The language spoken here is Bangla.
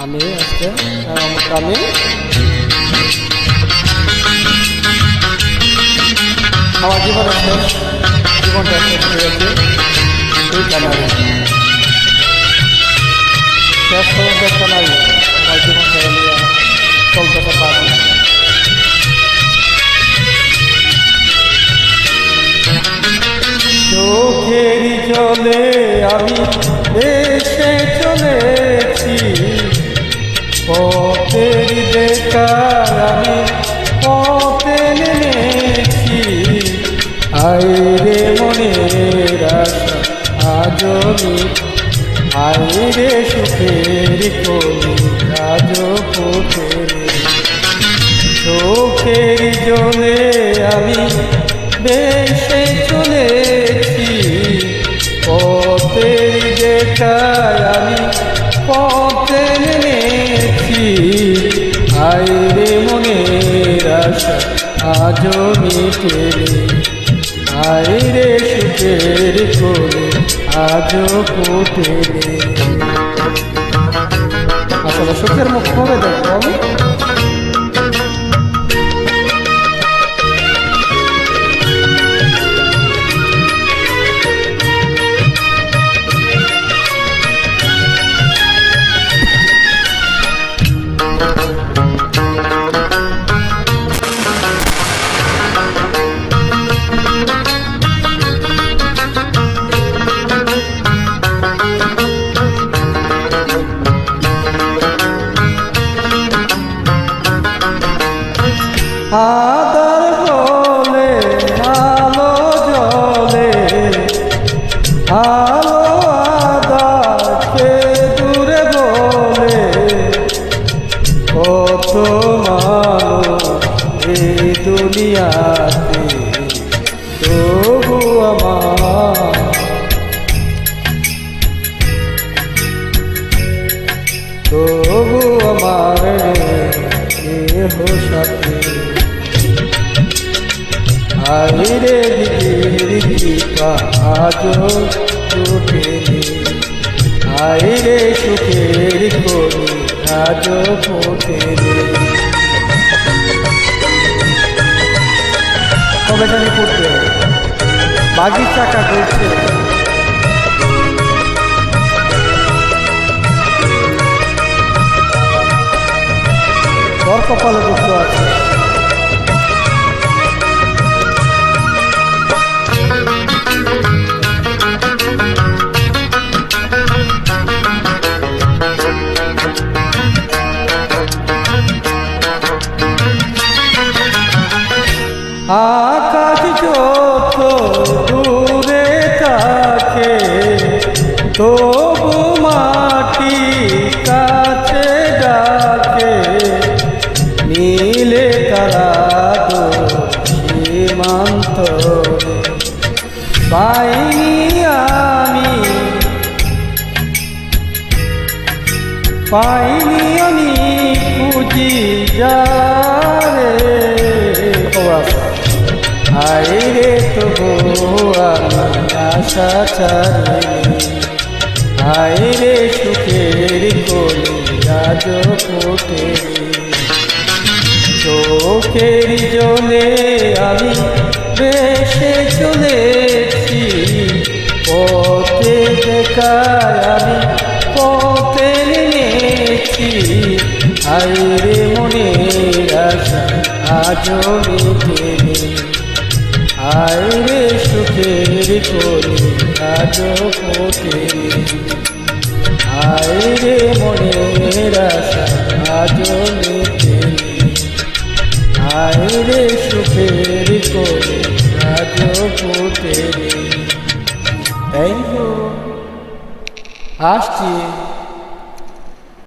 আমি আজকে আমি আমার জীবনের শেষ জীবনটা শেষ হয়েছে এই কানারে শেষ পর্যন্ত কানাই আমার জীবনটা নিয়ে চলতে পারি। চোখের জলে আমি এসে চলেছি, পথের দেখা আমি পথে নেমেছি। আইরে মনের আশা আজ আইরে সুখের কলি আজ পথের। চোখের জলে আমি বেশে চলেছি, পথের দেখায় আমি পথে নেমেছি। আইরে মনের আশা আজ মিটেনি, আইরে সুখের কোলে আজ ফুটেনি। আসলে সুখের মুখ কবে দেখবো আমি? আদার হলে আলো জলে, আলো আদাকে দূরে বলে। কত মানুষ এই দুনিয়াতে, তবু আমার কেহ সাথে। আইরে দিদির আজ ফুটেনি, আইরে সুখের কলি আজ ফুটেনি। কবে জানি ফুটবে, বাগিচা কাটছে। তোর কপালে দুঃখ আছে। আকাশ যত দূরে থাকে, তবু মাটি কাছে ডাকে। নীলে তারা সীমান্ত পাইনি আমি খুঁজি যারে। আইরে তবু আমি আশা ছাড়িনি, আইরে সুখের কলি আজ ফুটেনি। চোখের জলে আমি বেশে চলেছি, পথে দেখায় আমি পথে নেমেছি। আইরে মনের আশা আজ মিটেনি, আইরে সুখের কোলে আজ ফুটেনি। আইরে মনের আশা আজ মিটেনি, আইরে সুখের কোলে আজ ফুটেনি। থ্যাংক ইউ, আসছি।